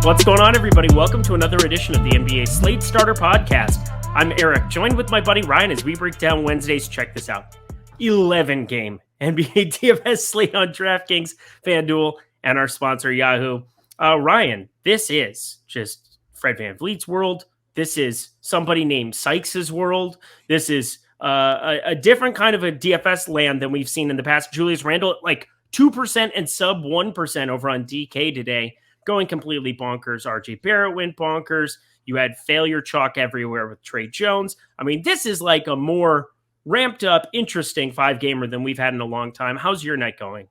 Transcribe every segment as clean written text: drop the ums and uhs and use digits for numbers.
What's going on, everybody? Welcome to another edition of the NBA Slate Starter podcast. I'm Eric, joined with my buddy Ryan as we break down Wednesdays. Check this out. 11-game NBA DFS slate on DraftKings, FanDuel, and our sponsor, Yahoo. Ryan, this is just Fred VanVleet's world. This is somebody named Sykes' world. This is a different kind of a DFS land than we've seen in the past. Julius Randle at like 2% and sub 1% over on DK today, going completely bonkers. RJ Barrett went bonkers. You had failure chalk everywhere with Trey Jones. I mean, this is like a more ramped up, interesting 5-gamer than we've had in a long time. How's your night going?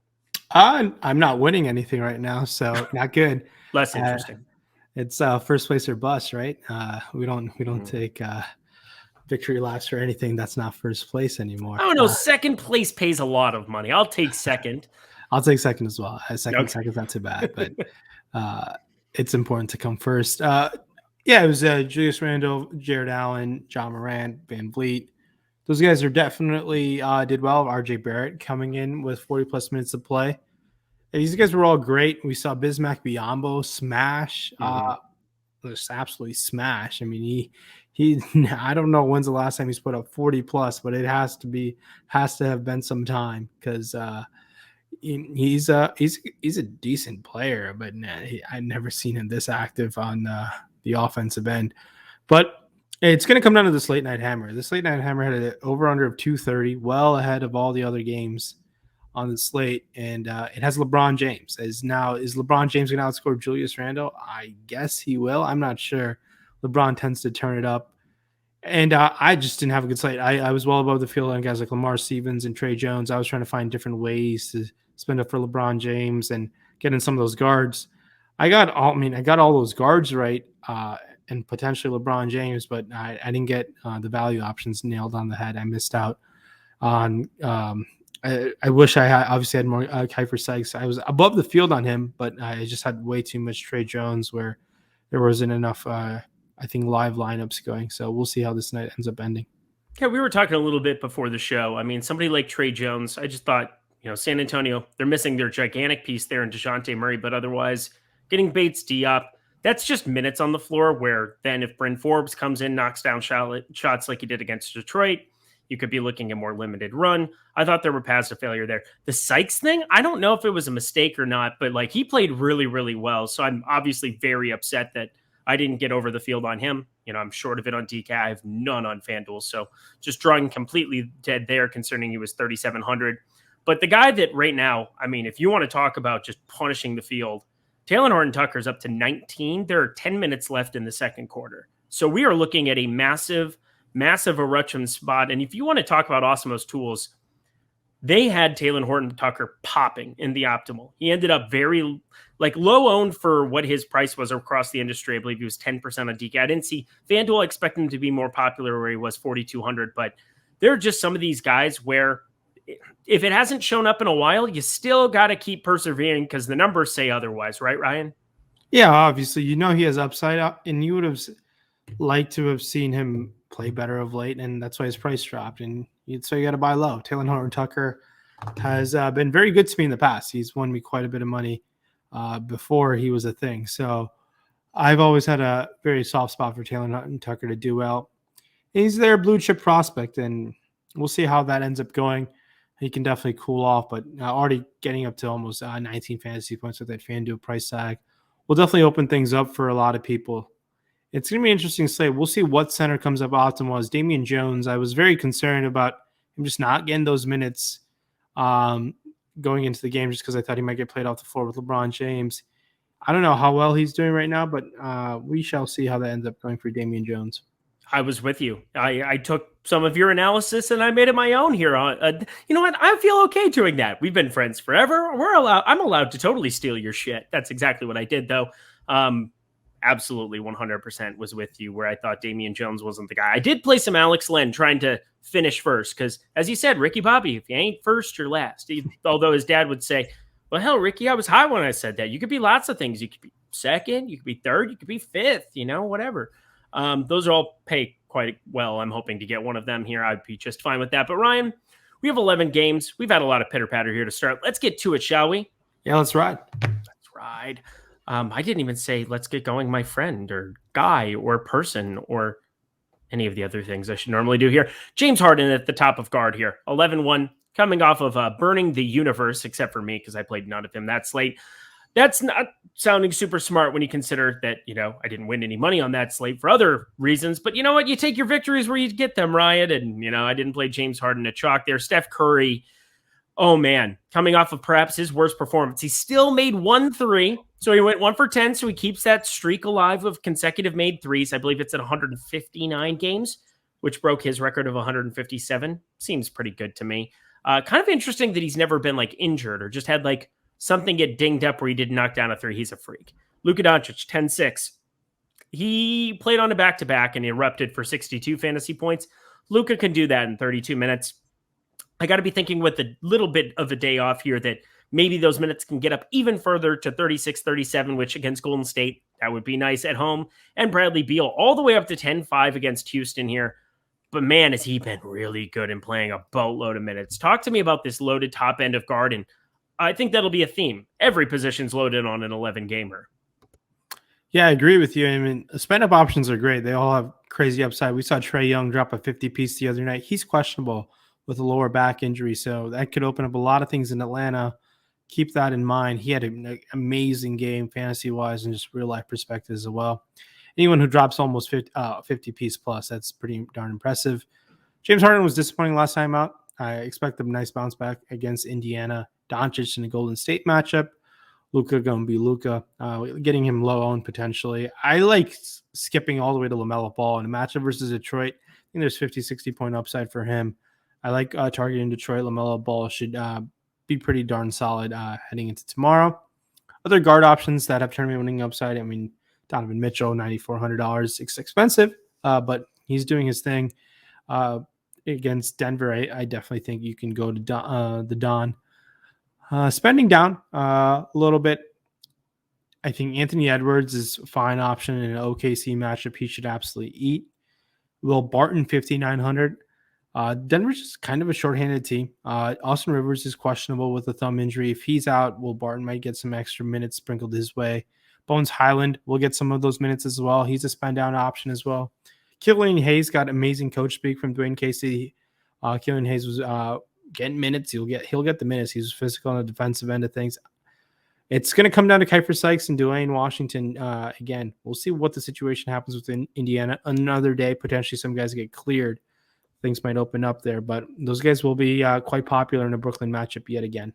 I'm not winning anything right now, so not good. Less interesting. It's first place or bust, right? We don't take victory laps or anything that's not first place anymore. I don't know. Second place pays a lot of money. I'll take second. I'll take second as well. Second's not too bad, but it's important to come first. It was Julius Randle, Jared Allen, John Morant, VanVleet. Those guys are definitely did well. RJ Barrett coming in with 40-plus minutes of play. These guys were all great. We saw Bismack Biyombo smash. Just absolutely smash. I mean, he I don't know when's the last time he's put up 40-plus, but it has to have been some time because he's a decent player, but I've never seen him this active on the offensive end. But it's going to come down to this late night hammer. This late night hammer had an over-under of 230, well ahead of all the other games on the slate, and it has LeBron James. Is LeBron James going to outscore Julius Randle? I guess he will. I'm not sure. LeBron tends to turn it up. And I just didn't have a good slate. I was well above the field on guys like Lamar Stevens and Trey Jones. I was trying to find different ways to spend up for LeBron James and get in some of those guards. I got all those guards right, and potentially LeBron James, but I didn't get the value options nailed on the head. I missed out on. I wish I had more Kiefer Sykes. I was above the field on him, but I just had way too much Trey Jones where there wasn't enough. I think live lineups going. So we'll see how this night ends up ending. Yeah, we were talking a little bit before the show. I mean, somebody like Trey Jones, I just thought, San Antonio, they're missing their gigantic piece there in DeJounte Murray, but otherwise getting Bates Diop, that's just minutes on the floor where then if Bryn Forbes comes in, knocks down shots like he did against Detroit, you could be looking at more limited run. I thought there were paths to failure there. The Sykes thing, I don't know if it was a mistake or not, but like he played really, really well. So I'm obviously very upset that I didn't get over the field on him. I'm short of it on DK. I have none on FanDuel. So just drawing completely dead there concerning he was 3,700. But the guy that right now, I mean, if you want to talk about just punishing the field, Talen Horton-Tucker's up to 19. There are 10 minutes left in the second quarter. So we are looking at a massive eruption spot. And if you want to talk about Awesemo's tools, they had Talen Horton-Tucker popping in the optimal. He ended up very low owned for what his price was across the industry. I believe he was 10% on DK. I didn't see FanDuel expect him to be more popular where he was 4,200, but there are just some of these guys where if it hasn't shown up in a while, you still got to keep persevering because the numbers say otherwise, right, Ryan? Yeah, obviously, he has upside up, and you would have liked to have seen him play better of late, and that's why his price dropped. And so you got to buy low. Talen Horton-Tucker has been very good to me in the past. He's won me quite a bit of money before he was a thing. So I've always had a very soft spot for Talen Horton-Tucker to do well. He's their blue chip prospect, and we'll see how that ends up going. He can definitely cool off, but already getting up to almost 19 fantasy points with that FanDuel price tag will definitely open things up for a lot of people. It's going to be interesting to say. We'll see what center comes up optimal. As Damian Jones, I was very concerned about him just not getting those minutes going into the game just because I thought he might get played off the floor with LeBron James. I don't know how well he's doing right now, but we shall see how that ends up going for Damian Jones. I was with you. I took some of your analysis and I made it my own here. You know what? I feel okay doing that. We've been friends forever. I'm allowed to totally steal your shit. That's exactly what I did, though. Absolutely 100% was with you where I thought Damian Jones wasn't the guy. I did play some Alex Len trying to finish first because, as he said, Ricky Bobby, if you ain't first, you're last. Although his dad would say, well, hell, Ricky, I was high when I said that. You could be lots of things. You could be second, you could be third, you could be fifth, whatever. Those are all pay quite well. I'm hoping to get one of them here. I'd be just fine with that. But Ryan, we have 11 games. We've had a lot of pitter patter here to start. Let's get to it, shall we? Yeah, let's ride. Let's ride. I didn't even say, let's get going, my friend or guy or person or any of the other things I should normally do here. James Harden at the top of guard here, 11-1, coming off of burning the universe, except for me, because I played none of him that slate. That's not sounding super smart when you consider that, I didn't win any money on that slate for other reasons. But you know what? You take your victories where you get them, Ryan. And, I didn't play James Harden at chalk there. Steph Curry, oh man, coming off of perhaps his worst performance. He still made 1 3. So he went 1 for 10. So he keeps that streak alive of consecutive made threes. I believe it's at 159 games, which broke his record of 157. Seems pretty good to me. Kind of interesting that he's never been injured or just had something get dinged up where he didn't knock down a three. He's a freak. Luka Doncic, 10-6. He played on a back-to-back and erupted for 62 fantasy points. Luka can do that in 32 minutes. I got to be thinking with a little bit of a day off here that maybe those minutes can get up even further to 36, 37, which against Golden State, that would be nice at home. And Bradley Beal all the way up to 10-5 against Houston here. But man, has he been really good in playing a boatload of minutes. Talk to me about this loaded top end of guard, and I think that'll be a theme. Every position's loaded on an 11-gamer. Yeah, I agree with you. I mean, spend-up options are great. They all have crazy upside. We saw Trae Young drop a 50-piece the other night. He's questionable with a lower back injury, so that could open up a lot of things in Atlanta. Keep that in mind. He had an amazing game fantasy-wise and just real-life perspective as well. Anyone who drops almost 50-piece plus, that's pretty darn impressive. James Harden was disappointing last time out. I expect a nice bounce back against Indiana. Doncic in the Golden State matchup. Luka going to be Luka. Getting him low owned potentially. I like skipping all the way to LaMelo Ball in a matchup versus Detroit. I think there's 50, 60 point upside for him. I like targeting Detroit. LaMelo Ball should be pretty darn solid heading into tomorrow. Other guard options that have tournament winning upside. I mean, Donovan Mitchell, $9,400. It's expensive, but he's doing his thing. Against Denver, I definitely think you can go to the Don. Spending down a little bit. I think Anthony Edwards is a fine option in an OKC matchup. He should absolutely eat. Will Barton, 5,900. Denver's just kind of a shorthanded team. Austin Rivers is questionable with a thumb injury. If he's out, Will Barton might get some extra minutes sprinkled his way. Bones Highland will get some of those minutes as well. He's a spend down option as well. Killian Hayes got amazing coach speak from Dwayne Casey. Killian Hayes was getting minutes. He'll get the minutes. He's physical on the defensive end of things. It's going to come down to Kiefer Sykes and Dwayne Washington. Again, we'll see what the situation happens within Indiana. Another day, potentially some guys get cleared. Things might open up there, but those guys will be quite popular in a Brooklyn matchup yet again.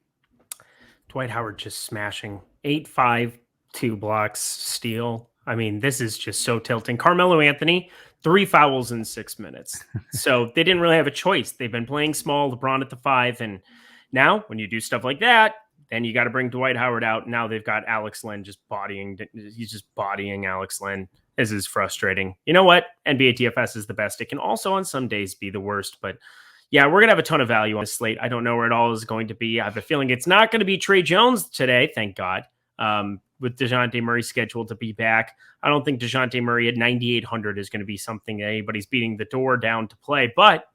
Dwight Howard just smashing 8-5, 2 blocks, steal. I mean, this is just so tilting. Carmelo Anthony, 3 fouls in 6 minutes. So they didn't really have a choice. They've been playing small, LeBron at the 5. And now when you do stuff like that, then you got to bring Dwight Howard out. Now they've got Alex Len just bodying. He's just bodying Alex Len. This is frustrating. You know what? NBA DFS is the best. It can also on some days be the worst. But yeah, we're going to have a ton of value on this slate. I don't know where it all is going to be. I have a feeling it's not going to be Trae Jones today. Thank God. With DeJounte Murray scheduled to be back. I don't think DeJounte Murray at 9,800 is going to be something that anybody's beating the door down to play. But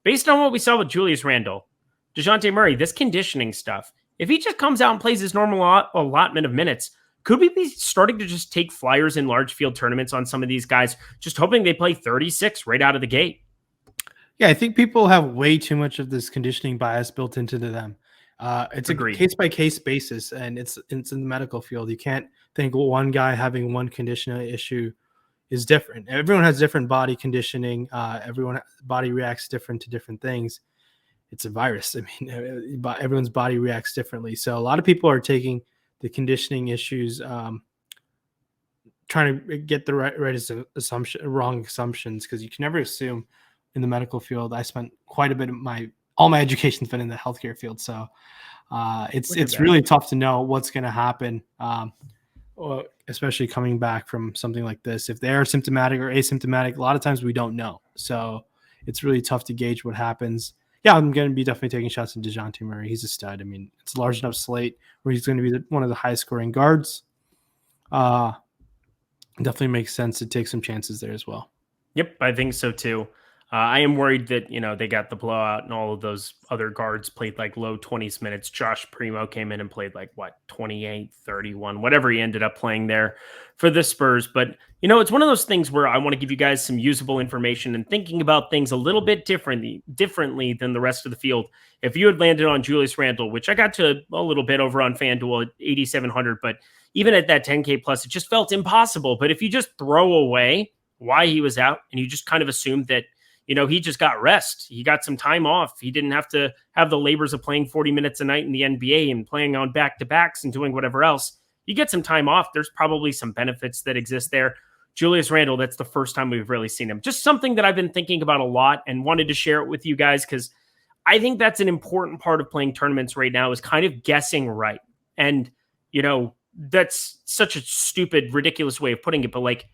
based on what we saw with Julius Randle, DeJounte Murray, this conditioning stuff, if he just comes out and plays his normal allotment of minutes, could we be starting to just take flyers in large field tournaments on some of these guys, just hoping they play 36 right out of the gate? Yeah, I think people have way too much of this conditioning bias built into them. It's Agreed. A case-by-case basis, and it's in the medical field. You can't think one guy having one conditioning issue is different. Everyone has different body conditioning. Everyone's body reacts different to different things. It's a virus. I mean, everyone's body reacts differently. So a lot of people are taking the conditioning issues, trying to get the wrong assumptions, because you can never assume in the medical field. I spent quite a bit of all my education's been in the healthcare field. So it's really tough to know what's going to happen, especially coming back from something like this. If they're symptomatic or asymptomatic, a lot of times we don't know. So it's really tough to gauge what happens. Yeah, I'm going to be definitely taking shots at DeJounte Murray. He's a stud. I mean, it's a large enough slate where he's going to be one of the highest scoring guards. Definitely makes sense to take some chances there as well. Yep, I think so too. I am worried that, they got the blowout and all of those other guards played like low 20s minutes. Josh Primo came in and played like 28, 31, whatever he ended up playing there for the Spurs. But, it's one of those things where I want to give you guys some usable information and thinking about things a little bit differently than the rest of the field. If you had landed on Julius Randle, which I got to a little bit over on FanDuel at 8,700, but even at that 10K plus, it just felt impossible. But if you just throw away why he was out and you just kind of assumed that, he just got rest. He got some time off. He didn't have to have the labors of playing 40 minutes a night in the NBA and playing on back-to-backs and doing whatever else. You get some time off. There's probably some benefits that exist there. Julius Randle, that's the first time we've really seen him. Just something that I've been thinking about a lot and wanted to share it with you guys because I think that's an important part of playing tournaments right now is kind of guessing right. And, that's such a stupid, ridiculous way of putting it, but like,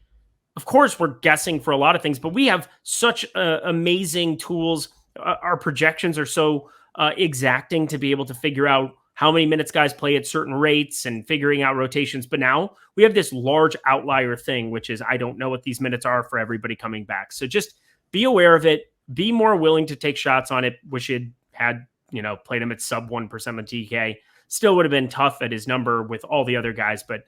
of course, we're guessing for a lot of things, but we have such amazing tools. Our projections are so exacting to be able to figure out how many minutes guys play at certain rates and figuring out rotations. But now we have this large outlier thing, which is I don't know what these minutes are for everybody coming back. So just be aware of it. Be more willing to take shots on it. Wish it had, played him at sub 1% on TK. Still would have been tough at his number with all the other guys, but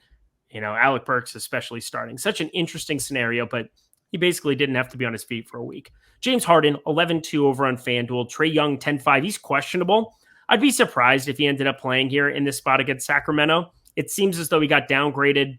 Alec Burks especially starting. Such an interesting scenario, but he basically didn't have to be on his feet for a week. James Harden, 11-2 over on FanDuel. Trae Young, 10-5. He's questionable. I'd be surprised if he ended up playing here in this spot against Sacramento. It seems as though he got downgraded.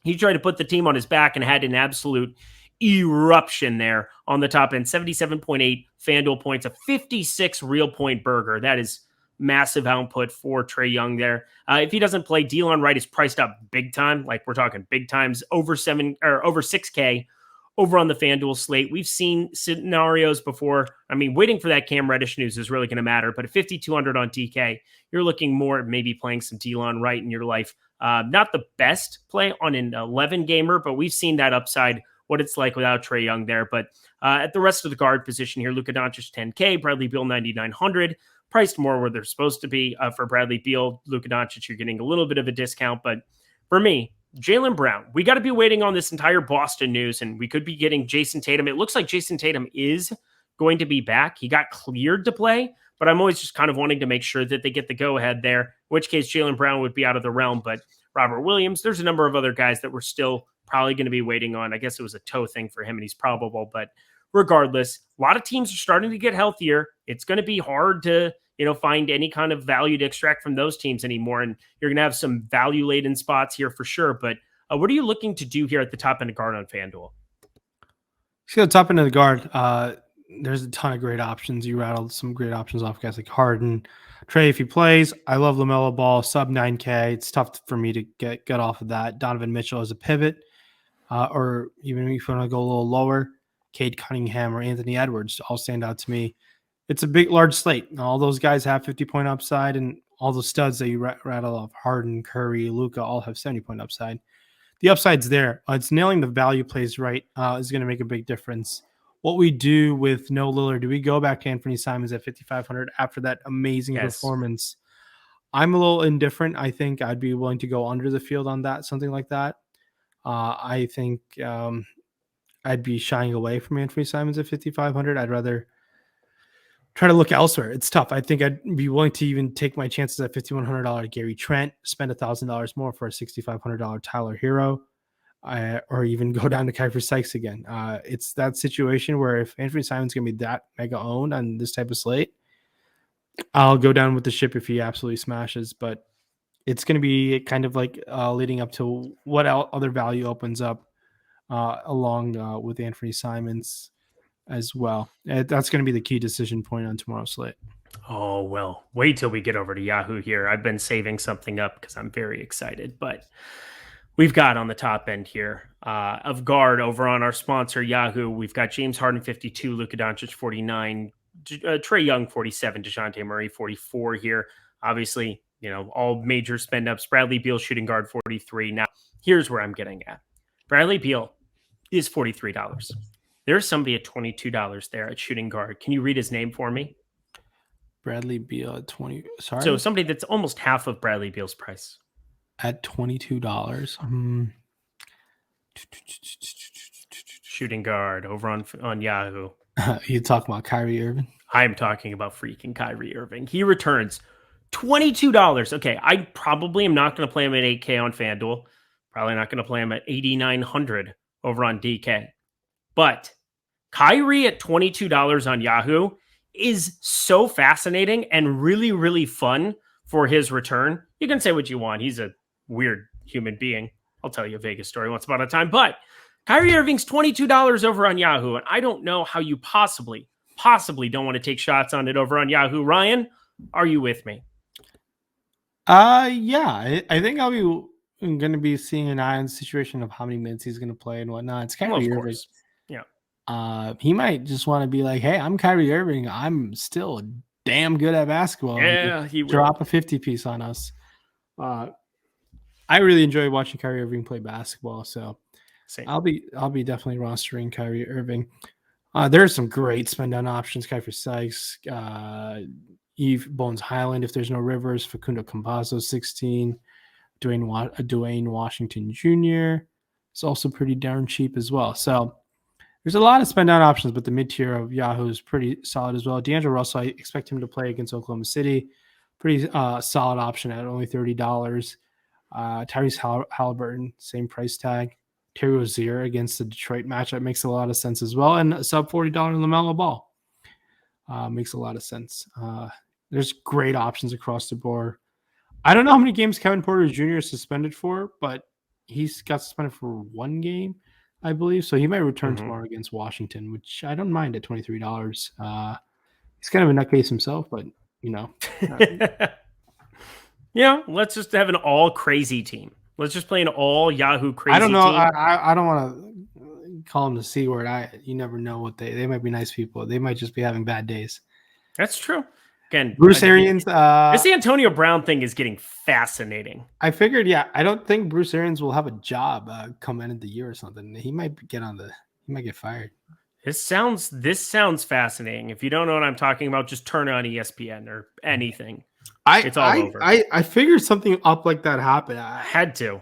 He tried to put the team on his back and had an absolute eruption there on the top end. 77.8 FanDuel points, a 56 real point burger. That is massive output for Trae Young there. If he doesn't play, Delon Wright is priced up big time. Like we're talking big times, over 6K over on the FanDuel slate. We've seen scenarios before. I mean, waiting for that Cam Reddish news is really going to matter. But at 5,200 on TK, you're looking more at maybe playing some Delon Wright in your life. Not the best play on an 11 gamer, but we've seen that upside, what it's like without Trae Young there. But at the rest of the guard position here, Luka Doncic 10K, Bradley Beal 9,900. Priced more where they're supposed to be for Bradley Beal. Luka Doncic, you're getting a little bit of a discount. But for me, Jaylen Brown, we got to be waiting on this entire Boston news, and we could be getting Jason Tatum. It looks like Jason Tatum is going to be back. He got cleared to play, but I'm always just kind of wanting to make sure that they get the go-ahead there, in which case Jaylen Brown would be out of the realm. But Robert Williams, there's a number of other guys that we're still probably going to be waiting on. I guess it was a toe thing for him, and he's probable. But regardless, a lot of teams are starting to get healthier. It's going to be hard to find any kind of value to extract from those teams anymore. And you're going to have some value-laden spots here for sure. But what are you looking to do here at the top end of guard on FanDuel? See, the top end of the guard, there's a ton of great options. You rattled some great options off, guys like Harden. Trae, if he plays, I love LaMelo Ball, sub 9K. It's tough for me to get off of that. Donovan Mitchell as a pivot, or even if you want to go a little lower, Cade Cunningham or Anthony Edwards all stand out to me. It's a large slate. All those guys have 50-point upside, and all the studs that you rattle off, Harden, Curry, Luka, all have 70-point upside. The upside's there. It's nailing the value plays right is going to make a big difference. What we do with no Lillard, do we go back to Anthony Simons at 5,500 after that amazing performance? I'm a little indifferent. I think I'd be willing to go under the field on that, something like that. I think I'd be shying away from Anthony Simons at 5,500. I'd rather try to look elsewhere. It's tough. I think I'd be willing to even take my chances at $5,100 Gary Trent, spend $1,000 more for a $6,500 Tyler Hero, or even go down to Kiefer Sykes again. It's that situation where if Anthony Simon's going to be that mega owned on this type of slate, I'll go down with the ship if he absolutely smashes. But it's going to be kind of like leading up to what other value opens up along with Anthony Simons as well. That's going to be the key decision point on tomorrow's slate. Oh, well, wait till we get over to Yahoo here. I've been saving something up because I'm very excited, but we've got on the top end here of guard over on our sponsor, Yahoo. We've got James Harden, 52, Luka Doncic, 49, Trae Young, 47, DeJounte Murray, 44 here. Obviously, all major spend ups. Bradley Beal, shooting guard, 43. Now, here's where I'm getting at. Bradley Beal is $43. There's somebody at $22 there at shooting guard. Can you read his name for me? Bradley Beal at 20. Sorry. So somebody that's almost half of Bradley Beal's price. At $22. Shooting guard over on Yahoo. You talk about Kyrie Irving? I'm talking about freaking Kyrie Irving. He returns $22. Okay, I probably am not going to play him at 8K on FanDuel. Probably not going to play him at 8,900 over on DK. But Kyrie at $22 on Yahoo is so fascinating and really, really fun for his return. You can say what you want. He's a weird human being. I'll tell you a Vegas story once upon a time. But Kyrie Irving's $22 over on Yahoo. And I don't know how you possibly don't want to take shots on it over on Yahoo. Ryan, are you with me? Yeah. I think I'll be going to be seeing an eye on the situation of how many minutes he's going to play and whatnot. It's Kyrie Irving. Yeah. He might just want to be like, hey, I'm Kyrie Irving. I'm still damn good at basketball. Yeah, he will. Drop a 50 piece on us. I really enjoy watching Kyrie Irving play basketball. So Same. I'll be definitely rostering Kyrie Irving. There's some great spend down options. Kiefer Sykes, Eve Bones Highland, if there's no Rivers, Facundo Campazzo, 16, Dwayne Washington Jr. is also pretty darn cheap as well. So there's a lot of spend down options, but the mid tier of Yahoo is pretty solid as well. D'Angelo Russell, I expect him to play against Oklahoma City. Pretty solid option at only $30. Tyrese Halliburton, same price tag. Terry Rozier against the Detroit matchup makes a lot of sense as well. And a sub $40 LaMelo Ball makes a lot of sense. There's great options across the board. I don't know how many games Kevin Porter Jr. is suspended for, but he's got suspended for one game, I believe. So he might return tomorrow against Washington, which I don't mind at $23. He's kind of a nutcase himself, but, Yeah, let's just have an all crazy team. Let's just play an all Yahoo crazy team. I don't know. I don't want to call them the C word. You never know what they might be nice people. They might just be having bad days. That's true. Again, Bruce Arians. This Antonio Brown thing is getting fascinating. I figured, I don't think Bruce Arians will have a job come end of the year or something. He might get fired. This sounds fascinating. If you don't know what I'm talking about, just turn on ESPN or anything. It's all over. I figured something up like that happened. I had to.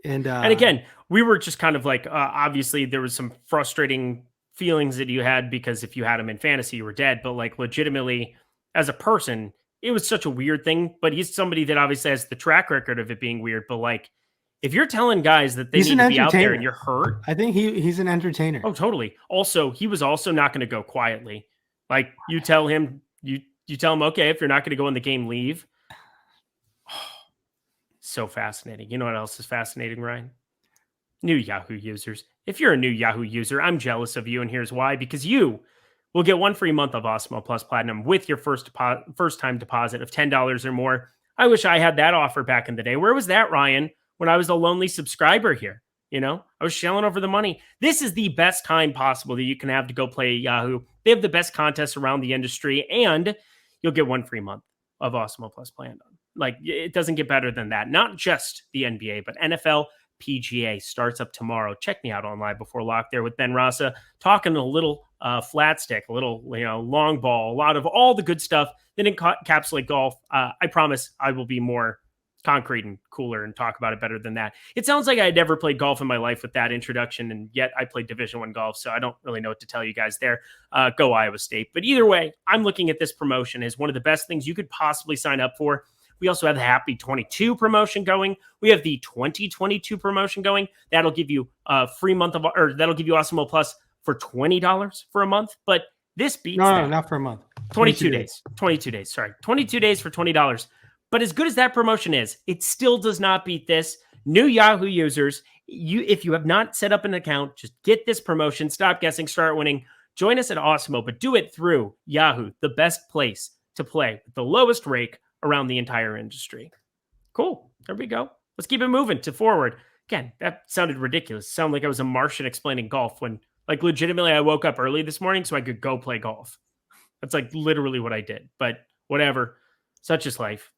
And again, we were just kind of like, obviously there was some frustrating feelings that you had because if you had him in fantasy, you were dead. But like legitimately, as a person, it was such a weird thing. But he's somebody that obviously has the track record of it being weird. But like, if you're telling guys that they need to be out there and you're hurt, I think he's an entertainer. Oh, totally. Also, he was also not going to go quietly. Like you tell him, you tell him, okay, if you're not going to go in the game, leave. Oh, so fascinating. You know what else is fascinating, Ryan? New Yahoo users. If you're a new Yahoo user, I'm jealous of you, and here's why. Because you will get 1 free month of Awesemo Plus Platinum with your first time deposit of $10 or more. I wish I had that offer back in the day. Where was that, Ryan, when I was a lonely subscriber here? I was shelling over the money. This is the best time possible that you can have to go play Yahoo. They have the best contests around the industry, and you'll get 1 free month of Awesemo Plus Platinum. Like, it doesn't get better than that. Not just the NBA, but NFL PGA starts up tomorrow. Check me out on Live Before Lock there with Ben Rasa, talking a little flat stick, a little long ball, a lot of all the good stuff that encapsulate golf. I promise I will be more concrete and cooler and talk about it better than that. It sounds like I had never played golf in my life with that introduction, and yet I played Division I golf, so I don't really know what to tell you guys there. Go Iowa State. But either way, I'm looking at this promotion as one of the best things you could possibly sign up for. We also have the Happy 22 promotion going. We have the 2022 promotion going. That'll give you a free month that'll give you Awesemo Plus for $20 for a month. But this beats no, not for a month. 22 days. 22 days. Sorry. 22 days for $20. But as good as that promotion is, it still does not beat this. New Yahoo users, if you have not set up an account, just get this promotion. Stop guessing, start winning. Join us at Awesemo, but do it through Yahoo, the best place to play with the lowest rake around the entire industry. Cool. There we go. Let's keep it moving to forward. Again, that sounded ridiculous. It sounded like I was a Martian explaining golf when, like, legitimately I woke up early this morning so I could go play golf. That's like literally what I did. But whatever. Such is life.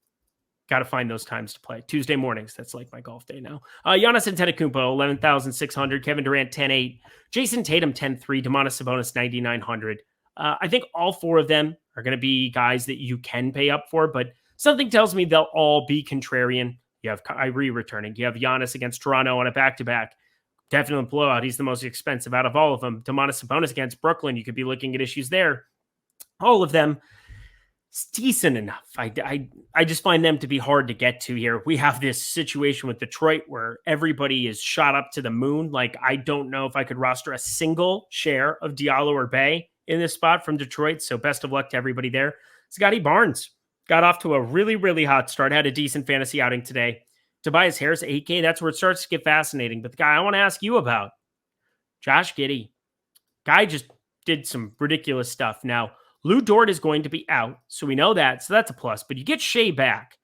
Got to find those times to play. Tuesday mornings, that's like my golf day now. Giannis Antetokounmpo, 11,600. Kevin Durant, 10,800. Jason Tatum, 10,300. Domantas Sabonis, 9,900. I think all four of them are going to be guys that you can pay up for, but something tells me they'll all be contrarian. You have Kyrie returning. You have Giannis against Toronto on a back-to-back. Definitely blowout. He's the most expensive out of all of them. Domantas Sabonis against Brooklyn. You could be looking at issues there. All of them, it's decent enough. I just find them to be hard to get to here. We have this situation with Detroit where everybody is shot up to the moon. Like, I don't know if I could roster a single share of Diallo or Bay in this spot from Detroit. So best of luck to everybody there. Scotty Barnes got off to a really, really hot start. Had a decent fantasy outing today. Tobias Harris, 8K. That's where it starts to get fascinating. But the guy I want to ask you about, Josh Giddey. Guy just did some ridiculous stuff. Now, Lou Dort is going to be out, so we know that. So that's a plus. But you get Shea back.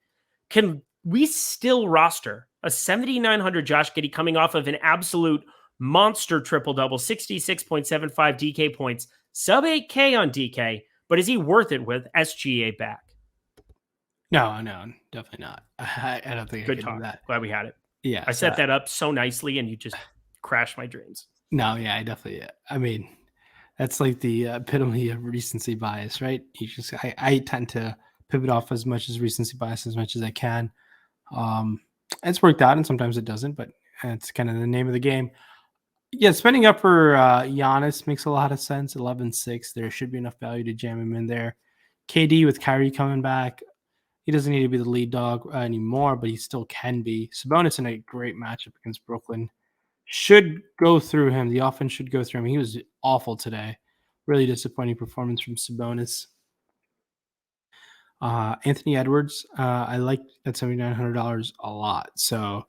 Can we still roster a 7,900 Josh Giddey coming off of an absolute monster triple-double, 66.75 DK points, sub 8K on DK, but is he worth it with SGA back? No, definitely not. I don't think Good I can do that. Glad we had it. Yeah. I set that up so nicely, and you just crashed my dreams. No, yeah, I definitely. I mean, that's like the epitome of recency bias, right? I tend to pivot off as much as recency bias as much as I can. It's worked out, and sometimes it doesn't, but it's kind of the name of the game. Yeah, spending up for Giannis makes a lot of sense. 11-6, there should be enough value to jam him in there. KD with Kyrie coming back, he doesn't need to be the lead dog anymore, but he still can be. Sabonis in a great matchup against Brooklyn. Should go through him. The offense should go through him. He was awful today. Really disappointing performance from Sabonis. Anthony Edwards, I like that $7,900 a lot. So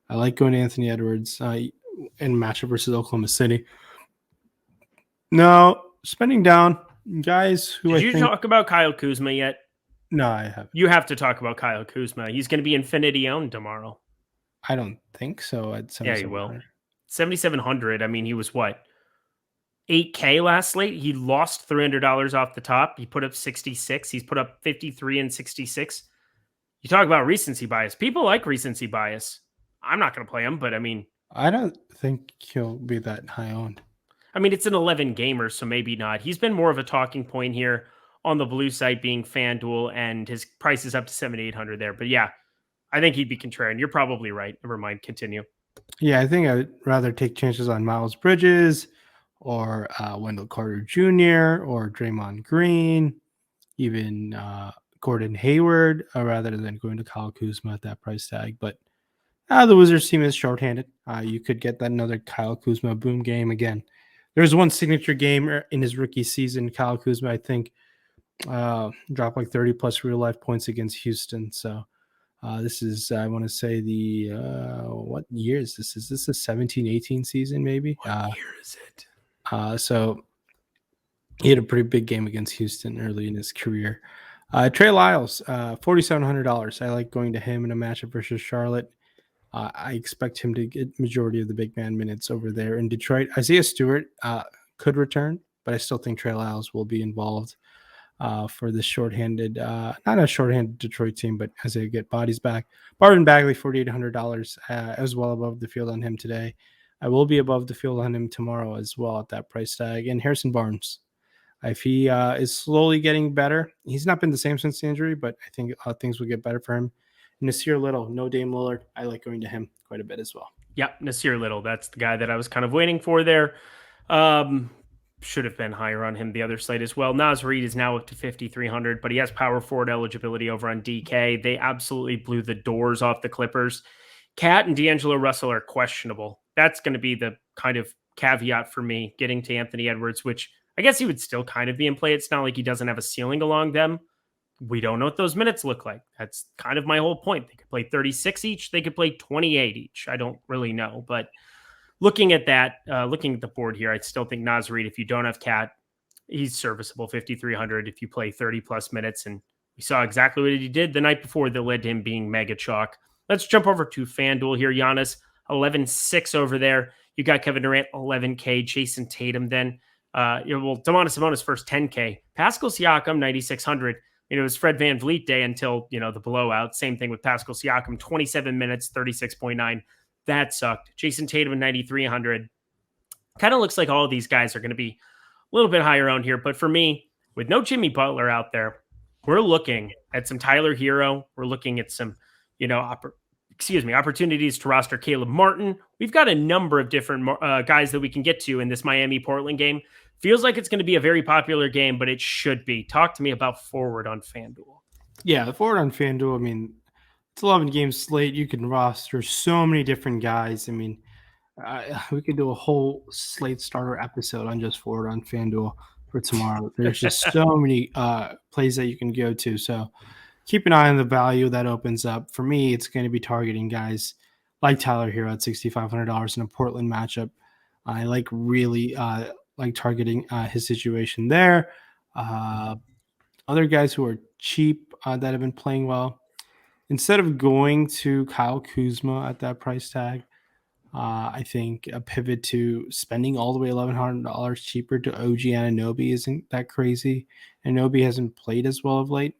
I like going to Anthony Edwards in matchup versus Oklahoma City. Now, spending down guys who Did you talk about Kyle Kuzma yet? No, I haven't. You have to talk about Kyle Kuzma. He's going to be infinity owned tomorrow. I don't think so. At yeah, he will. 7,700. I mean, he was what? 8K last slate. He lost $300 off the top. He put up 66. He's put up 53 and 66. You talk about recency bias. People like recency bias. I'm not going to play him, but I mean, I don't think he'll be that high owned. I mean, it's an 11 gamer, so maybe not. He's been more of a talking point here on the blue site being FanDuel, and his price is up to 7,800 there. But yeah, I think he'd be contrarian. You're probably right. Never mind. Continue. Yeah, I think I'd rather take chances on Miles Bridges or Wendell Carter Jr. or Draymond Green, even Gordon Hayward, rather than going to Kyle Kuzma at that price tag. But the Wizards team is shorthanded. You could get that another Kyle Kuzma boom game again. There's one signature game in his rookie season. Kyle Kuzma, I think, dropped like 30 plus real life points against Houston. So this is, I want to say what year is this? Is this a 17-18 season maybe? What year is it? So he had a pretty big game against Houston early in his career. Trey Lyles, $4,700. I like going to him in a matchup versus Charlotte. I expect him to get majority of the big man minutes over there in Detroit. Isaiah Stewart could return, but I still think Trey Lyles will be involved for this shorthanded, not a shorthanded Detroit team, but as they get bodies back. Marvin Bagley, $4,800, as well above the field on him today. I will be above the field on him tomorrow as well at that price tag. And Harrison Barnes, if he is slowly getting better, he's not been the same since the injury, but I think things will get better for him. Nasir Little, no Dame Lillard. I like going to him quite a bit as well. Yeah, Nasir Little. That's the guy that I was kind of waiting for there. Should have been higher on him the other side as well. Naz Reid is now up to 5,300, but he has power forward eligibility over on DK. They absolutely blew the doors off the Clippers. Cat and D'Angelo Russell are questionable. That's going to be the kind of caveat for me getting to Anthony Edwards, which I guess he would still kind of be in play. It's not like he doesn't have a ceiling along them. We don't know what those minutes look like. That's kind of my whole point. They could play 36 each. They could play 28 each. I don't really know. But looking at that, looking at the board here, I still think Naz Reid, if you don't have Cat, he's serviceable, 5,300 if you play 30-plus minutes. And we saw exactly what he did the night before that led to him being mega chalk. Let's jump over to FanDuel here. Giannis, 11-6 over there. You got Kevin Durant, 11K. Jason Tatum then. Domantas Sabonis first 10K. Pascal Siakam, 9,600. It was Fred VanVleet day until, the blowout. Same thing with Pascal Siakam, 27 minutes, 36.9. That sucked. Jason Tatum, 9,300. Kind of looks like all of these guys are going to be a little bit higher on here. But for me, with no Jimmy Butler out there, we're looking at some Tyler Hero. We're looking at some, opportunities to roster Caleb Martin. We've got a number of different guys that we can get to in this Miami-Portland game. Feels like it's going to be a very popular game, but it should be. Talk to me about forward on FanDuel. Yeah, the forward on FanDuel, I mean, it's 11 game slate. You can roster so many different guys. I mean, we could do a whole slate starter episode on just forward on FanDuel for tomorrow. There's just so many plays that you can go to. So keep an eye on the value that opens up. For me, it's going to be targeting guys like Tyler Hero at $6,500 in a Portland matchup. I really like targeting his situation there. Other guys who are cheap that have been playing well. Instead of going to Kyle Kuzma at that price tag, I think a pivot to spending all the way $1,100 cheaper to OG Anunoby isn't that crazy. Anunoby hasn't played as well of late.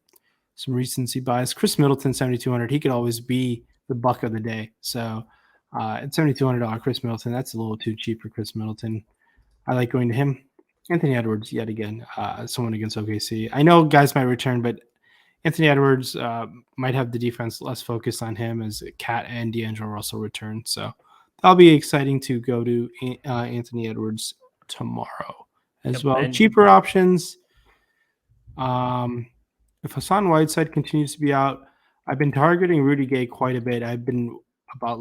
Some recency bias. Chris Middleton, 7,200. He could always be the buck of the day. So at $7,200, Chris Middleton, that's a little too cheap for Chris Middleton. I like going to him. Anthony Edwards, yet again, someone against OKC. I know guys might return, but Anthony Edwards might have the defense less focused on him as Cat and D'Angelo Russell return. So that'll be exciting to go to Anthony Edwards tomorrow as well. And cheaper options. If Hassan Whiteside continues to be out, I've been targeting Rudy Gay quite a bit. I've been about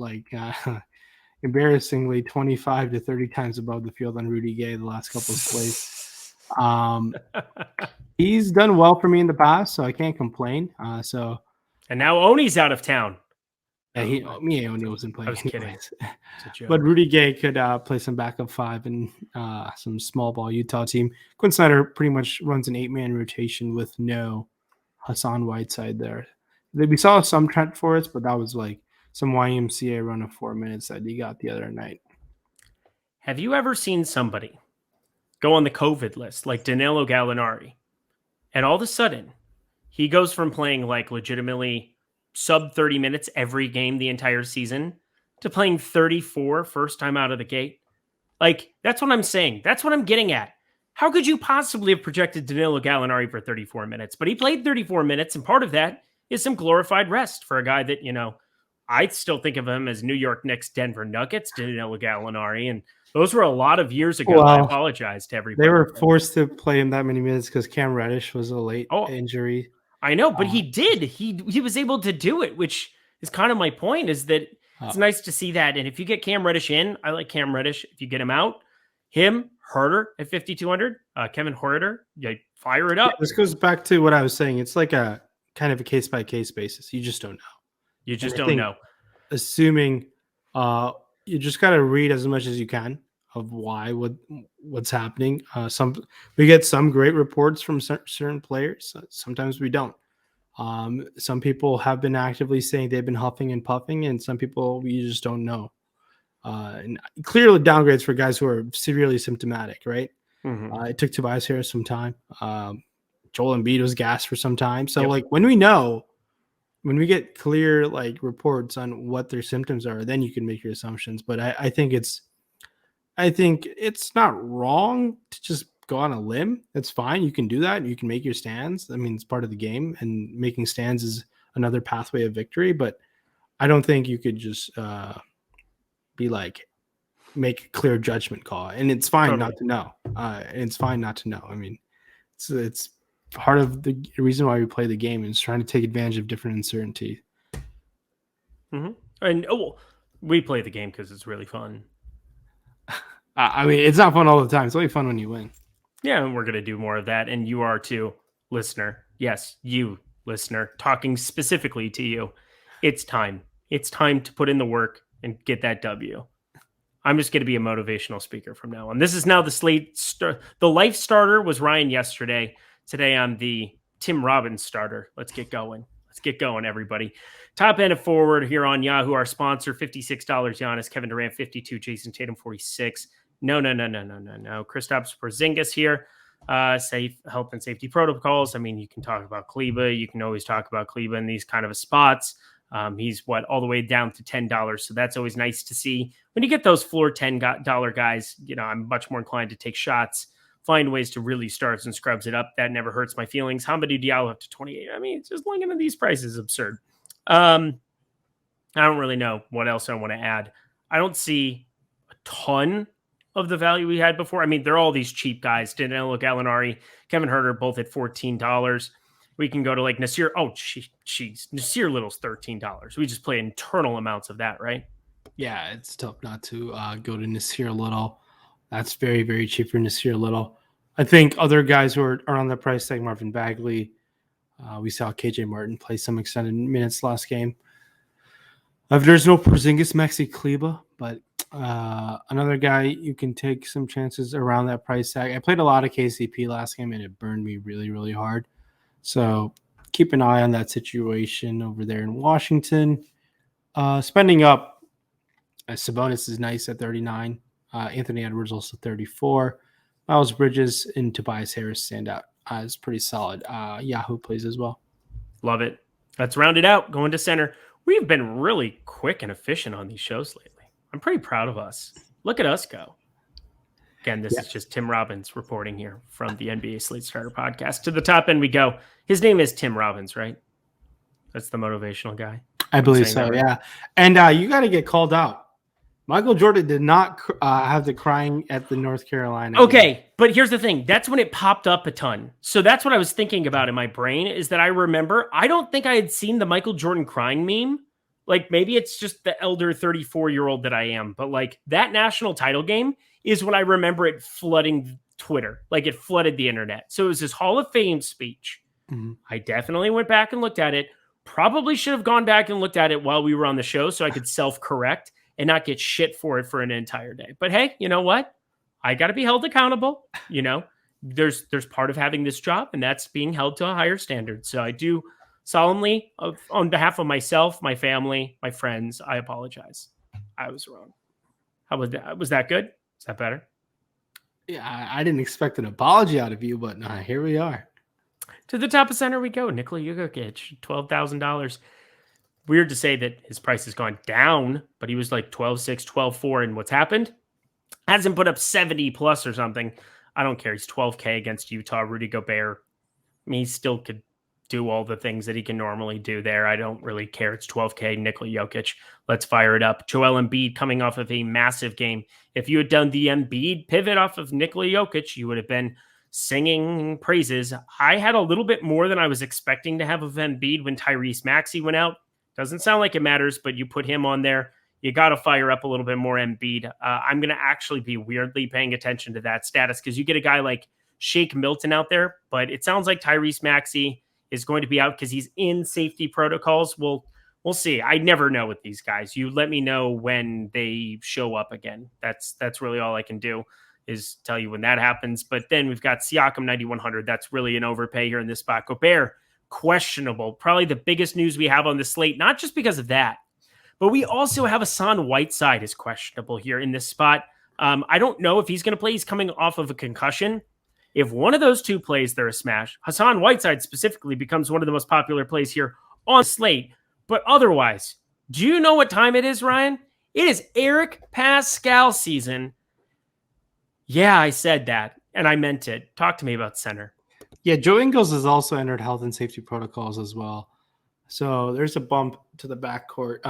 embarrassingly 25 to 30 times above the field on Rudy Gay the last couple of plays. He's done well for me in the past, so I can't complain. And now Oni's out of town. Yeah, Oni wasn't playing. I was kidding. But Rudy Gay could play some backup five in some small ball Utah team. Quinn Snyder pretty much runs an 8-man rotation with no Hassan Whiteside there. We saw some Trent Forrest, but that was like some YMCA run of 4 minutes that he got the other night. Have you ever seen somebody go on the COVID list like Danilo Gallinari, and all of a sudden he goes from playing like legitimately sub 30 minutes every game the entire season to playing 34 first time out of the gate? Like, that's what I'm saying. That's what I'm getting at. How could you possibly have projected Danilo Gallinari for 34 minutes? But he played 34 minutes, and part of that is some glorified rest for a guy that, I still think of him as New York Knicks, Denver Nuggets, Danilo Gallinari, and those were a lot of years ago. Well, I apologize to everybody. They were forced to play him that many minutes because Cam Reddish was a late injury. I know, but he did. He was able to do it, which is kind of my point, is that it's nice to see that. And if you get Cam Reddish in, I like Cam Reddish. If you get him out, Herter at 5,200, Kevin Herter, fire it up. Yeah, this goes back to what I was saying. It's like a kind of a case-by-case basis. You just don't know. You just don't know. Assuming you just got to read as much as you can of what's happening. We get some great reports from certain players. Sometimes we don't. Some people have been actively saying they've been huffing and puffing, and some people we just don't know. And clearly downgrades for guys who are severely symptomatic, right? Mm-hmm. It took Tobias Harris some time. Joel Embiid was gassed for some time. So when we get clear reports on what their symptoms are, then you can make your assumptions. But I think it's not wrong to just go on a limb. It's fine. You can do that. You can make your stands. I mean, it's part of the game, and making stands is another pathway of victory. But I don't think you could just make a clear judgment call. And it's fine not to know. It's fine not to know. I mean, it's part of the reason why we play the game is trying to take advantage of different uncertainty. Mm-hmm. And we play the game because it's really fun. I mean, it's not fun all the time. It's only fun when you win. Yeah, and we're going to do more of that. And you are too, listener. Yes, you, listener, talking specifically to you. It's time. It's time to put in the work and get that W. I'm just going to be a motivational speaker from now on. This is now the Slate The Life Starter was Ryan yesterday. Today I'm the Tim Robbins starter. Let's get going. Let's get going, everybody. Top end of forward here on Yahoo, our sponsor, $56 Giannis, Kevin Durant, 52, Jason Tatum, 46. No. Kristaps Porzingis here. Safe health and safety protocols. I mean, you can talk about Kleba. You can always talk about Kleba in these kind of spots. He's all the way down to $10. So that's always nice to see. When you get those floor $10 guys, I'm much more inclined to take shots, find ways to really starts and scrubs it up. That never hurts my feelings. Hamidou Diallo up to 28. I mean, just looking at these prices is absurd. I don't really know what else I want to add. I don't see a ton of the value we had before. I mean, they're all these cheap guys. Danilo Gallinari, Kevin Herter, both at $14. We can go to like Nasir. Oh, jeez. Nasir Little's $13. We just play internal amounts of that, right? Yeah, it's tough not to go to Nasir Little. That's very, very cheap for Nasir Little. I think other guys who are on the price tag, Marvin Bagley. We saw KJ Martin play some extended minutes last game. There's no Porzingis, Maxi Kleba, but another guy you can take some chances around that price tag. I played a lot of KCP last game, and it burned me really, really hard. So keep an eye on that situation over there in Washington. Spending up, Sabonis is nice at 39. Anthony Edwards also 34. Miles Bridges and Tobias Harris stand out as pretty solid. Yahoo plays as well. Love it. Let's round it out. Going to center. We've been really quick and efficient on these shows lately. I'm pretty proud of us. Look at us go. Again, this is just Tim Robbins reporting here from the NBA Slate Starter podcast. To the top end we go. His name is Tim Robbins, right? That's the motivational guy. I believe so, right? Yeah. And you got to get called out. Michael Jordan did not have the crying at the North Carolina Okay, game. But here's the thing. That's when it popped up a ton. So that's what I was thinking about in my brain is that I remember, I don't think I had seen the Michael Jordan crying meme. Like maybe it's just the elder 34-year-old that I am. But like that national title game is when I remember it flooding Twitter. Like it flooded the internet. So it was his Hall of Fame speech. Mm-hmm. I definitely went back and looked at it. Probably should have gone back and looked at it while we were on the show so I could self-correct and not get shit for it for an entire day. But hey, you know what? I got to be held accountable. You know, there's part of having this job, and that's being held to a higher standard. So I do solemnly, on behalf of myself, my family, my friends, I apologize. I was wrong. How was that? Was that good? Is that better? Yeah, I didn't expect an apology out of you, but here we are. To the top of center we go. Nikola Jokic, $12,000. Weird to say that his price has gone down, but he was like 12.6, 12.4. And what's happened? Hasn't put up 70 plus or something. I don't care. He's 12K against Utah. Rudy Gobert. I mean, he still could do all the things that he can normally do there. I don't really care. It's 12K. Nikola Jokic. Let's fire it up. Joel Embiid coming off of a massive game. If you had done the Embiid pivot off of Nikola Jokic, you would have been singing praises. I had a little bit more than I was expecting to have of Embiid when Tyrese Maxey went out. Doesn't sound like it matters, but you put him on there. You got to fire up a little bit more Embiid. I'm going to actually be weirdly paying attention to that status because you get a guy like Shake Milton out there, but it sounds like Tyrese Maxey is going to be out because he's in safety protocols. We'll see. I never know with these guys. You let me know when they show up again. That's really all I can do is tell you when that happens. But then we've got Siakam 9,100. That's really an overpay here in this spot. Gobert, questionable. Probably the biggest news we have on the slate, not just because of that, but we also have Hassan Whiteside is questionable here in this spot. I don't know if he's going to play. He's coming off of a concussion. If one of those two plays, they're a smash. Hassan Whiteside specifically becomes one of the most popular plays here on the slate. But otherwise, do you know what time it is, Ryan? It is Eric Pascal season. Yeah, I said that, and I meant it. Talk to me about center. Yeah, Joe Ingles has also entered health and safety protocols as well. So there's a bump to the backcourt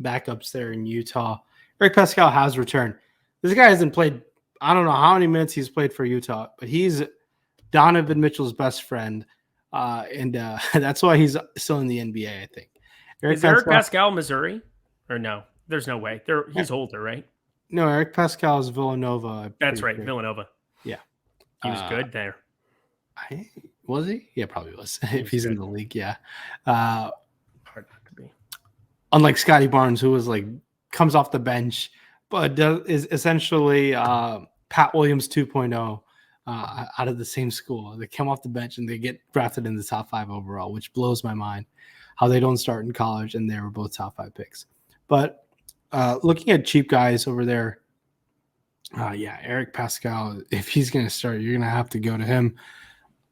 backups there in Utah. Eric Pascal has returned. This guy hasn't played, I don't know how many minutes he's played for Utah, but he's Donovan Mitchell's best friend. And that's why he's still in the NBA, I think. Eric Pascal Missouri? Or no? There's no way. He's older, right? No, Eric Pascal is Villanova. That's right, Villanova. Yeah. He was good there. Was he? Yeah, probably was. If he's in the league, yeah. Hard not to be. Unlike Scotty Barnes, who was like comes off the bench, but is essentially Pat Williams 2.0 out of the same school. They come off the bench and they get drafted in the top 5 overall, which blows my mind. How they don't start in college and they were both top 5 picks. But looking at cheap guys over there, Eric Pascal, if he's going to start, you're going to have to go to him.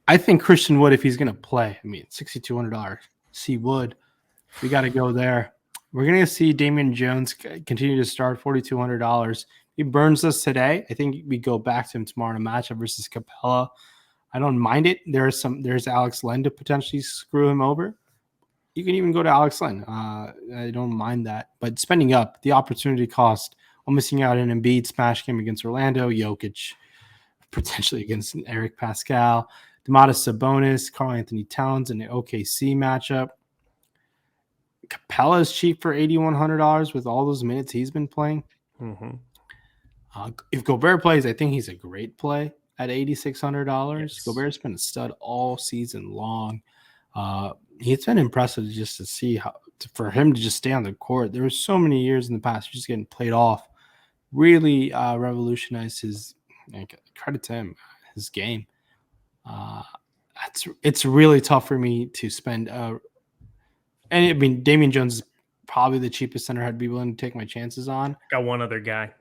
I think Christian Wood, if he's going to play, I mean, $6,200. See Wood. We got to go there. We're going to see Damian Jones continue to start $4,200. He burns us today. I think we go back to him tomorrow in a matchup versus Capella. I don't mind it. There's Alex Len to potentially screw him over. You can even go to Alex Len. I don't mind that. But spending up, the opportunity cost, I'm missing out on an Embiid smash game against Orlando, Jokic, potentially against Eric Pascal, Domantas Sabonis, Karl Anthony Towns in the OKC matchup. Capella is cheap for $8,100 with all those minutes he's been playing. Mm-hmm. If Gobert plays, I think he's a great play at $8,600. Yes. Gobert's been a stud all season long. It's been impressive just to see for him to just stay on the court. There were so many years in the past just getting played off. Really revolutionized his, credit to him, his game. It's really tough for me to spend. And I mean, Damian Jones is probably the cheapest center I'd be willing to take my chances on. Got one other guy,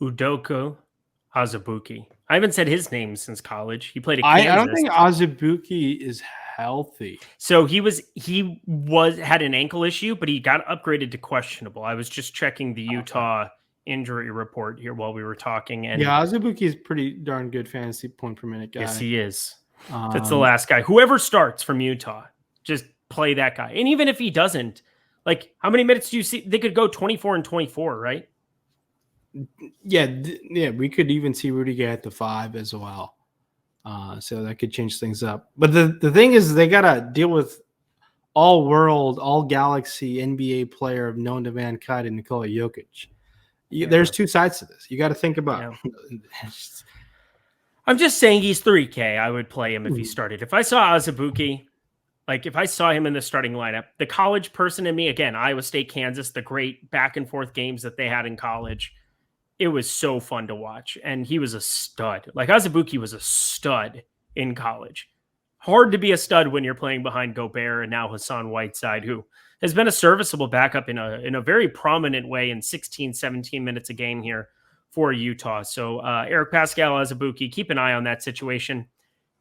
Udoka Azubuike. I haven't said his name since college. He played at Kansas. I don't think Azubuike is healthy. So he had an ankle issue, but he got upgraded to questionable. I was just checking the Utah injury report here while we were talking. And yeah, Azubuike is pretty darn good fantasy point per minute guy. Yes, he is. That's the last guy. Whoever starts from Utah, just play that guy. And even if he doesn't, like, how many minutes do you see? They could go 24 and 24, right? Yeah, we could even see Rudy Gay at the 5 as well. So that could change things up. But the thing is, they got to deal with all-world, all-galaxy NBA player of known to mankind and Nikola Jokic. There's two sides to this. You got to think about. Yeah. I'm just saying he's 3K. I would play him if he started. If I saw Azubuike, like if I saw him in the starting lineup, the college person in me, again, Iowa State, Kansas, the great back and forth games that they had in college, it was so fun to watch. And he was a stud. Like Azubuike was a stud in college. Hard to be a stud when you're playing behind Gobert and now Hassan Whiteside, who has been a serviceable backup in a very prominent way in 16, 17 minutes a game here for Utah. So Eric Pascal, Azubuike, keep an eye on that situation.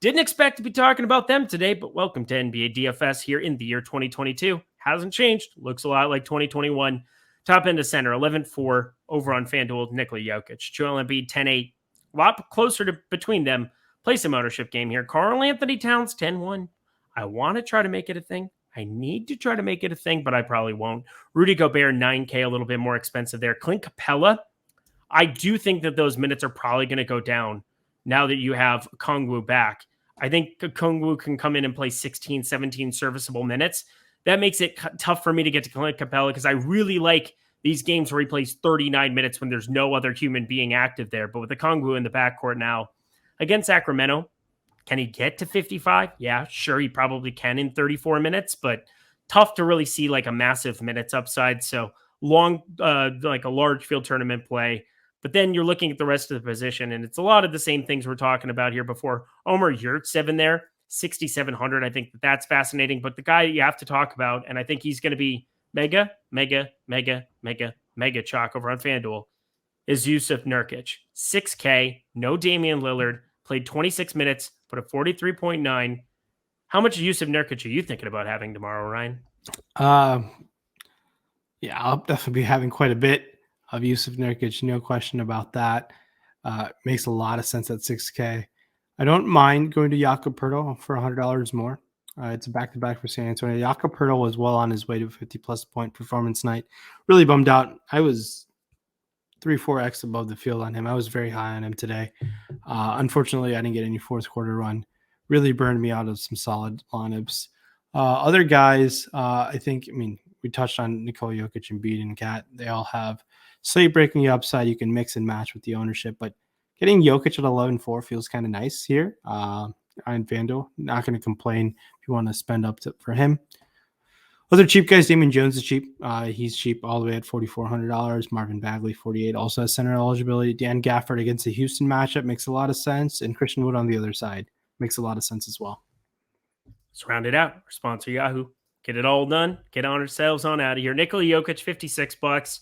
Didn't expect to be talking about them today, but welcome to NBA DFS here in the year 2022. Hasn't changed. Looks a lot like 2021. Top end of center, 11-4 over on FanDuel, Nikola Jokic. Joel Embiid, 10-8. A lot closer to between them. Play some ownership game here. Karl Anthony Towns, 10-1. I want to try to make it a thing. I need to try to make it a thing, but I probably won't. Rudy Gobert, 9K, a little bit more expensive there. Clint Capella, I do think that those minutes are probably going to go down now that you have Kongwu back. I think Kongwu can come in and play 16, 17 serviceable minutes. That makes it tough for me to get to Clint Capella because I really like these games where he plays 39 minutes when there's no other human being active there. But with the Kongwu in the backcourt now, against Sacramento, can he get to 55? Yeah, sure, he probably can in 34 minutes, but tough to really see like a massive minutes upside. So long, like a large field tournament play. But then you're looking at the rest of the position, and it's a lot of the same things we're talking about here before. Omer Yurtseven there, 6,700. I think that's fascinating. But the guy you have to talk about, and I think he's going to be mega chalk over on FanDuel, is Yusuf Nurkic. 6K, no Damian Lillard, played 26 minutes, put a 43.9. How much Yusuf Nurkic are you thinking about having tomorrow, Ryan? Yeah, I'll definitely be having quite a bit of Yusuf Nurkic, no question about that. Makes a lot of sense at 6K. I don't mind going to Jakob Poeltl for $100 more. It's a back-to-back for San Antonio. Jakob Poeltl was well on his way to a 50-plus point performance night. Really bummed out. I was 3-4x above the field on him. I was very high on him today. Unfortunately, I didn't get any fourth quarter run. Really burned me out of some solid lineups. Other guys, we touched on Nikola Jokic and Embiid and Cat. They all have slate breaking upside. You can mix and match with the ownership, but getting Jokic at 11-4 feels kind of nice here on FanDuel. Not going to complain if you want to spend up for him. Other cheap guys, Damian Jones is cheap. He's cheap all the way at $4,400. Marvin Bagley, 48, also has center eligibility. Dan Gafford against the Houston matchup makes a lot of sense, and Christian Wood on the other side makes a lot of sense as well. Let's round it out. Our sponsor, Yahoo. Get it all done. Get on ourselves on out of here. Nikola Jokic, $56.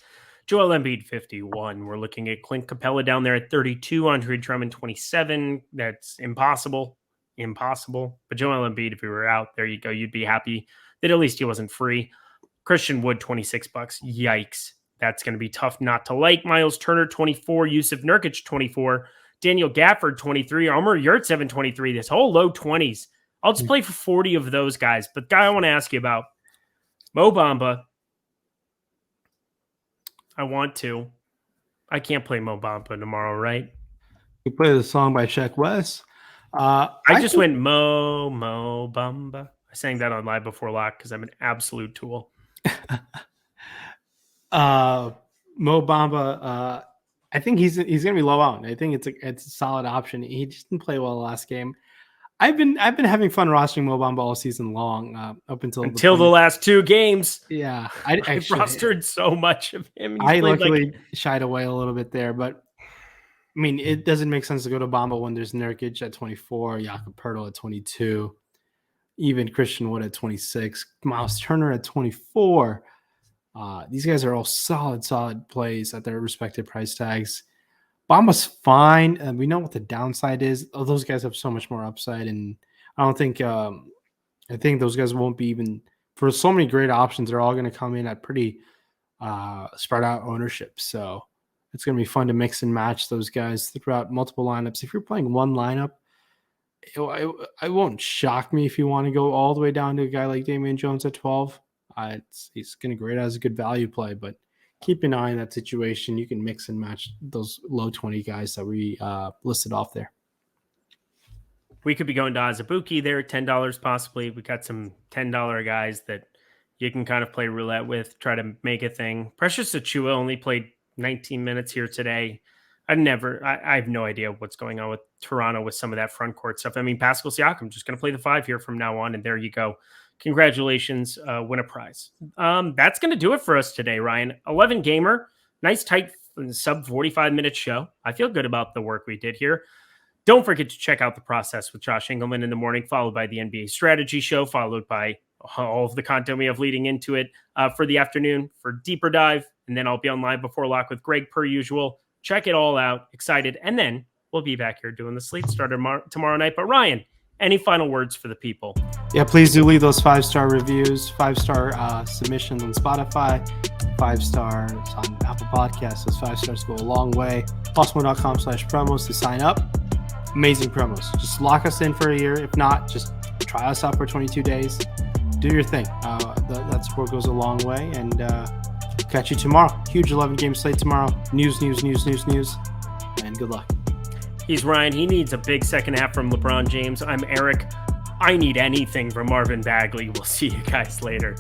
Joel Embiid, 51. We're looking at Clint Capella down there at 32. Andre Drummond, 27. That's impossible. But Joel Embiid, if he were out, there you go. You'd be happy that at least he wasn't free. Christian Wood, $26. Yikes. That's going to be tough not to like. Miles Turner, 24. Yusuf Nurkic, 24. Daniel Gafford, 23. Omer Yurtseven, 23. This whole low 20s. I'll just play for 40 of those guys. But guy I want to ask you about, Mo Bamba. I want to. I can't play Mo Bamba tomorrow, right? You play the song by Sheck West. I just went Mo Bamba. I sang that on Live Before Lock because I'm an absolute tool. Mo Bamba. I think he's gonna be low owned. I think it's a solid option. He just didn't play well last game. I've been having fun rostering Mo Bamba all season long, up until the last 2 games. Yeah, I rostered so much of him. I luckily shied away a little bit there, but I mean, it doesn't make sense to go to Bamba when there's Nurkic at 24, Jakob Poeltl at 22, even Christian Wood at 26, Miles Turner at 24. These guys are all solid plays at their respective price tags. Bamba's fine. We know what the downside is. Oh, those guys have so much more upside, and I don't think I think those guys won't be even for so many great options. They're all going to come in at pretty spread out ownership. So it's going to be fun to mix and match those guys throughout multiple lineups. If you're playing one lineup, it won't shock me if you want to go all the way down to a guy like Damian Jones at 12. He's going to grade as a good value play, but keep an eye on that situation. You can mix and match those low 20 guys that we listed off there. We could be going to Azubuike there at $10 possibly. We got some $10 guys that you can kind of play roulette with, try to make a thing. Precious Achiuwa only played 19 minutes here today. I have no idea what's going on with Toronto with some of that front court stuff. I mean, Pascal Siakam just going to play the 5 here from now on, and there you go. Congratulations, win a prize. That's going to do it for us today, Ryan. 11 gamer, nice tight sub 45-minute show. I feel good about the work we did here. Don't forget to check out The Process with Josh Engelman in the morning, followed by the NBA Strategy Show, followed by all of the content we have leading into it for the afternoon for Deeper Dive. And then I'll be on Live Before Lock with Greg per usual. Check it all out. Excited. And then we'll be back here doing the Slate Starter tomorrow night. But Ryan, any final words for the people? Yeah, please do leave those 5-star reviews, 5-star submissions on Spotify, 5 stars on Apple Podcasts. Those 5 stars go a long way. Awesemo.com/promos to sign up. Amazing promos. Just lock us in for a year. If not, just try us out for 22 days. Do your thing. That support goes a long way. And catch you tomorrow. Huge 11-game slate tomorrow. News. And good luck. He's Ryan. He needs a big second half from LeBron James. I'm Eric. I need anything from Marvin Bagley. We'll see you guys later.